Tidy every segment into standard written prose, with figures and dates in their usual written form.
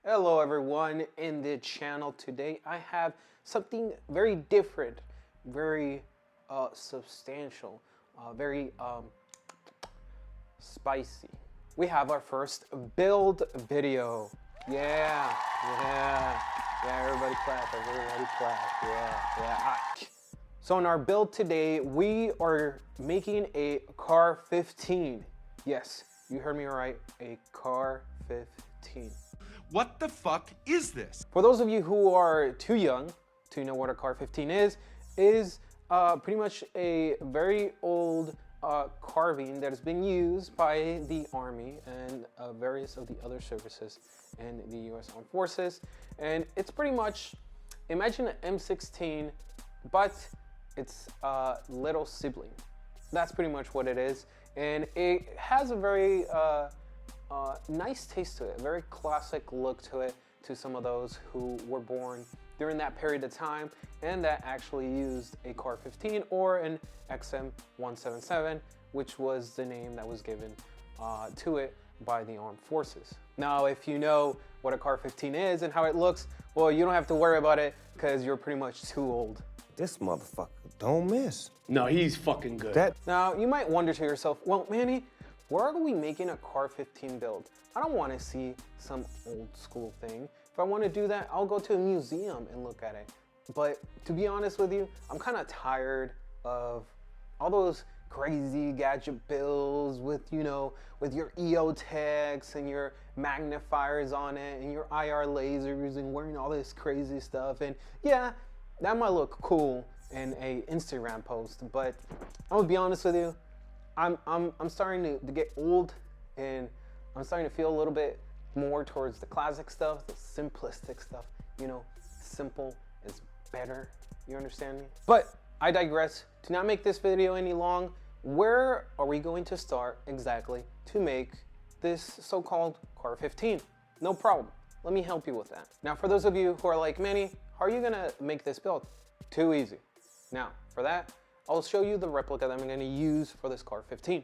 Hello everyone, in the channel today I have something very different, very substantial, very spicy. We have our first build video. Yeah, everybody clap, yeah. So in our build today, we are making a CAR15. Yes, you heard me right, a CAR15. What the fuck is this? For those of you who are too young to know what a CAR15 is pretty much a very old carving that has been used by the Army and various of the other services in the U.S. Armed Forces. And it's pretty much, imagine an M16, but it's a little sibling. That's pretty much what it is. And it has a very nice taste to it, very classic look to it, to some of those who were born during that period of time and that actually used a CAR15 or an XM177, which was the name that was given to it by the armed forces. Now, if you know what a CAR15 is and how it looks, well, you don't have to worry about it because you're pretty much too old. This motherfucker don't miss. No, he's fucking good. Now, you might wonder to yourself, well, Manny, where are we making a CAR15 build? I don't want to see some old school thing. If I want to do that, I'll go to a museum and look at it. But to be honest with you, I'm kind of tired of all those crazy gadget builds with, you know, with your EO tags and your magnifiers on it and your IR lasers and wearing all this crazy stuff. And yeah, that might look cool in a Instagram post, but I'm gonna be honest with you, I'm starting to get old, and I'm starting to feel a little bit more towards the classic stuff, the simplistic stuff. You know, simple is better. You understand me? But I digress. To not make this video any long, where are we going to start exactly to make this so-called CAR15? No problem. Let me help you with that. Now, for those of you who are like Manny, how are you gonna make this build? Too easy. Now, for that, I'll show you the replica that I'm going to use for this CAR15.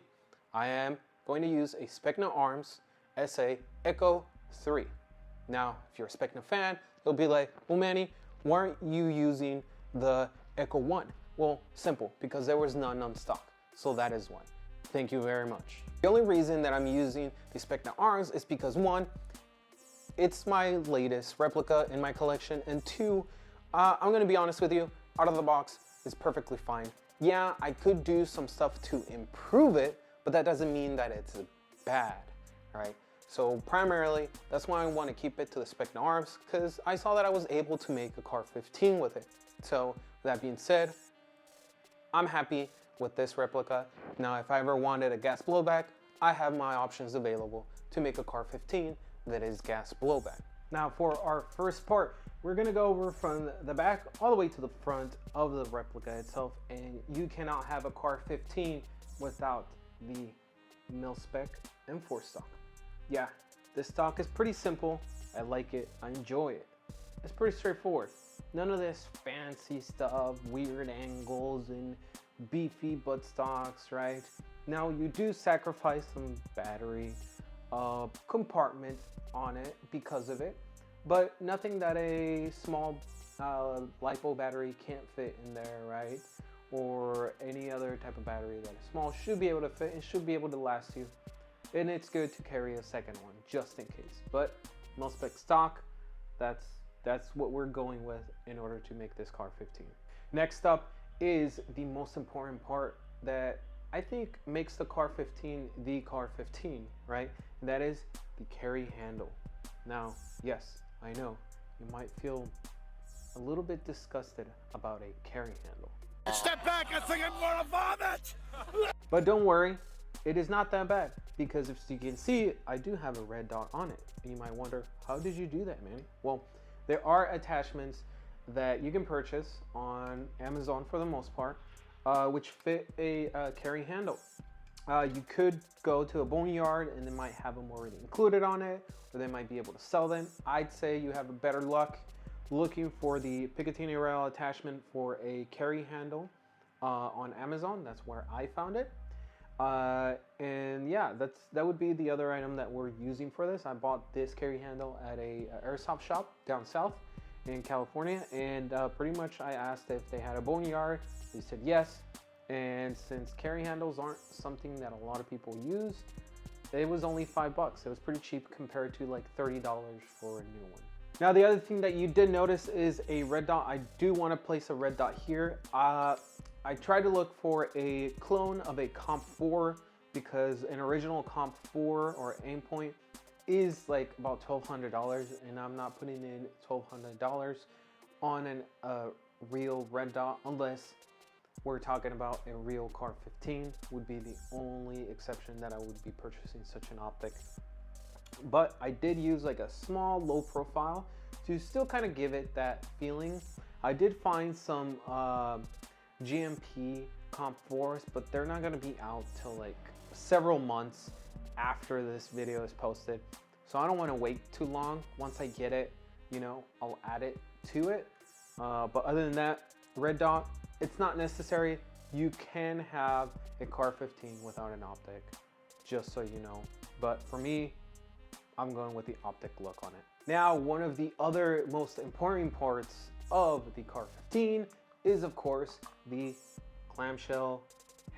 I am going to use a Specna Arms SA Echo 3. Now, if you're a Specna fan, you'll be like, well, Manny, why aren't you using the Echo 1? Well, simple, because there was none on stock. So that is why. Thank you very much. The only reason that I'm using the Specna Arms is because, one, it's my latest replica in my collection, and two, I'm going to be honest with you, out of the box, it's perfectly fine. Yeah, I could do some stuff to improve it, but that doesn't mean that it's bad, right? So primarily, that's why I want to keep it to the Specna Arms, because I saw that I was able to make a CAR15 with it. So with that being said, I'm happy with this replica. Now, if I ever wanted a gas blowback, I have my options available to make a CAR15 that is gas blowback. Now, for our first part, we're gonna go over from the back all the way to the front of the replica itself, and you cannot have a CAR15 without the mil-spec M4 stock. Yeah, this stock is pretty simple. I like it, I enjoy it. It's pretty straightforward. None of this fancy stuff, weird angles and beefy buttstocks, right? Now, you do sacrifice some battery compartment on it because of it, but nothing that a small LiPo battery can't fit in there, right? Or any other type of battery that is small should be able to fit and should be able to last you. And it's good to carry a second one just in case. But mil-spec stock, that's what we're going with in order to make this CAR15. Next up is the most important part that I think makes the CAR15 the CAR15, right? And that is the carry handle. Now, yes, I know you might feel a little bit disgusted about a carry handle. Step back, I think I'm gonna vomit! But don't worry, it is not that bad, because if you can see, I do have a red dot on it. And you might wonder, how did you do that, man? Well, there are attachments that you can purchase on Amazon for the most part, which fit a carry handle. You could go to a boneyard and they might have them already included on it, or they might be able to sell them. I'd say you have a better luck looking for the Picatinny rail attachment for a carry handle on Amazon. That's where I found it. And yeah, that would be the other item that we're using for this. I bought this carry handle at a airsoft shop down south in California, and pretty much I asked if they had a boneyard. They said yes, and since carry handles aren't something that a lot of people use, it was only $5. It was pretty cheap compared to like $30 for a new one. Now the other thing that you did notice is a red dot. I do want to place a red dot here. I tried to look for a clone of a Comp 4 because an original Comp 4 or Aimpoint is like about $1,200, and I'm not putting in $1,200 on a real red dot unless we're talking about a real CAR15 would be the only exception that I would be purchasing such an optic. But I did use like a small low profile to still kind of give it that feeling. I did find some GMP Comp 4s, but they're not going to be out till like several months after this video is posted. So I don't want to wait too long. Once I get it, you know, I'll add it to it. But other than that, red dot, it's not necessary. You can have a CAR15 without an optic, just so you know. But for me, I'm going with the optic look on it. Now, one of the other most important parts of the CAR15 is of course the clamshell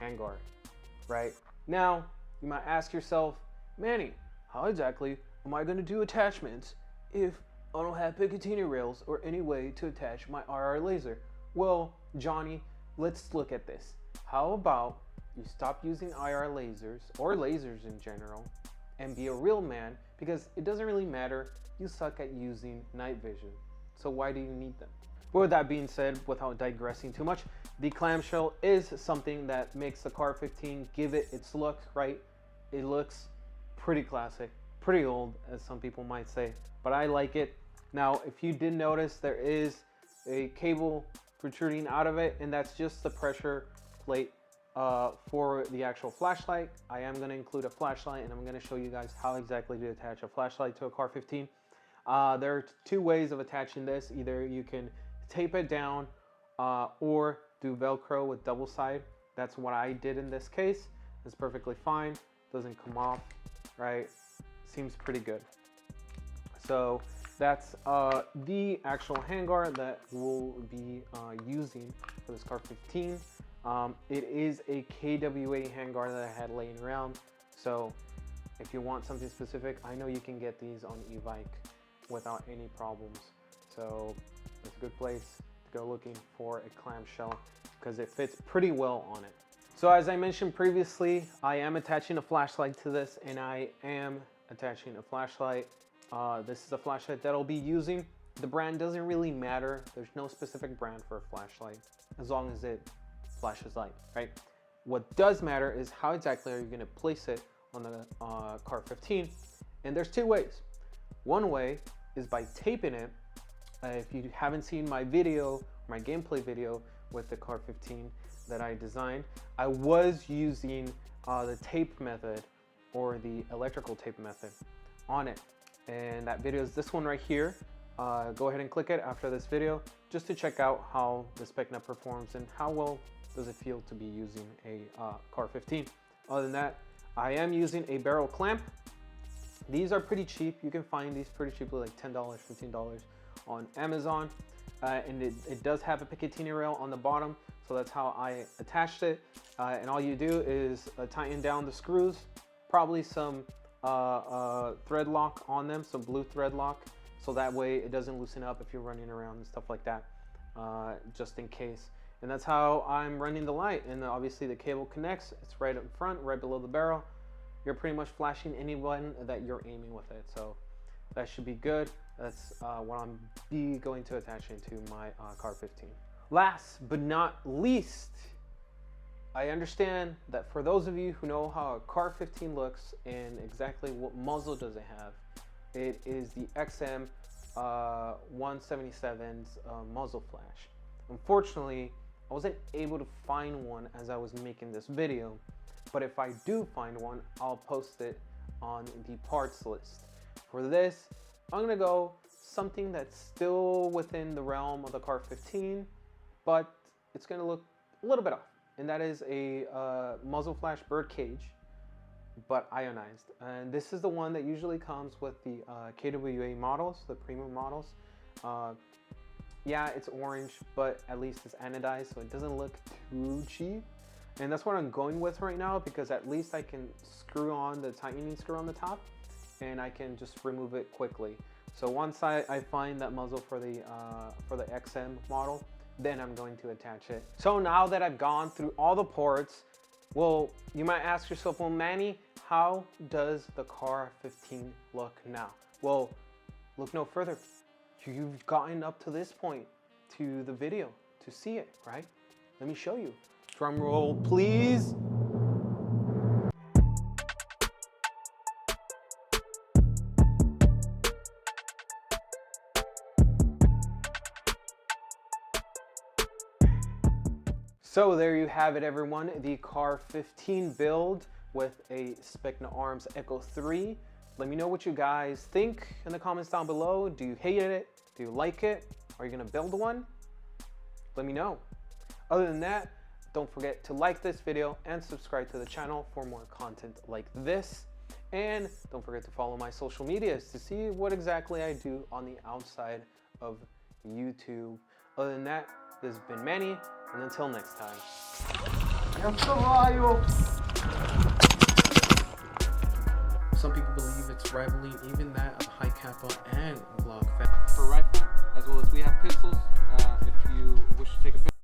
handguard, right? Now, you might ask yourself, Manny, how exactly am I gonna do attachments if I don't have Picatinny rails or any way to attach my IR laser? Well, Johnny, let's look at this. How about you stop using IR lasers or lasers in general and be a real man, because it doesn't really matter. You suck at using night vision. So why do you need them? But with that being said, without digressing too much, the clamshell is something that makes the CAR15 give it its look, right? It looks pretty classic, pretty old, as some people might say, but I like it. Now, if you did notice, there is a cable protruding out of it, and that's just the pressure plate for the actual flashlight. I am going to include a flashlight, and I'm going to show you guys how exactly to attach a flashlight to a CAR15. There are two ways of attaching this. Either you can tape it down or do Velcro with double side. That's what I did in this case. It's perfectly fine. Doesn't come off, right? Seems pretty good. So that's the actual handguard that we'll be using for this CAR15. It is a KWA handguard that I had laying around. So if you want something specific, I know you can get these on eBike without any problems. So it's a good place to go looking for a clamshell because it fits pretty well on it. So as I mentioned previously, I am attaching a flashlight to this, and I am attaching a flashlight. This is a flashlight that I'll be using. The brand doesn't really matter. There's no specific brand for a flashlight as long as it flashes light, right? What does matter is how exactly are you going to place it on the CAR15. And there's two ways. One way is by taping it. If you haven't seen my video, my gameplay video with the CAR15 that I designed, I was using the tape method or the electrical tape method on it. And that video is this one right here. Go ahead and click it after this video just to check out how the Specna performs and how well does it feel to be using a CAR15. Other than that, I am using a barrel clamp. These are pretty cheap. You can find these pretty cheaply, like $10, $15 on Amazon. And it does have a Picatinny rail on the bottom, so that's how I attached it. And all you do is tighten down the screws, probably some thread lock on them, some blue thread lock, so that way it doesn't loosen up if you're running around and stuff like that, just in case. And that's how I'm running the light. And obviously the cable connects. It's right up front, right below the barrel. You're pretty much flashing anyone that you're aiming with it. So that should be good. That's what I'm going to attach into my CAR15. Last but not least, I understand that for those of you who know how a CAR15 looks and exactly what muzzle does it have, it is the XM 177's muzzle flash. Unfortunately, I wasn't able to find one as I was making this video, but if I do find one, I'll post it on the parts list. For this, I'm gonna go something that's still within the realm of the CAR15, but it's gonna look a little bit off. and that is a muzzle flash birdcage, but ionized. And this is the one that usually comes with the KWA models, the premium models. Yeah, it's orange, but at least it's anodized, so it doesn't look too cheap. And that's what I'm going with right now, because at least I can screw on the tightening screw on the top, and I can just remove it quickly. So once I find that muzzle for the XM model, then I'm going to attach it. So now that I've gone through all the ports, well, you might ask yourself, well, Manny, how does the CAR15 look now? Well, look no further. You've gotten up to this point to the video to see it, right? Let me show you. Drum roll, please. So there you have it, everyone. The CAR15 build with a Specna Arms Echo 3. Let me know what you guys think in the comments down below. Do you hate it? Do you like it? Are you gonna build one? Let me know. Other than that, don't forget to like this video and subscribe to the channel for more content like this. And don't forget to follow my social medias to see what exactly I do on the outside of YouTube. Other than that, this has been Manny, and until next time. Some people believe it's rivaling even that of High Kappa and Glock for rifle, as well as we have pistols.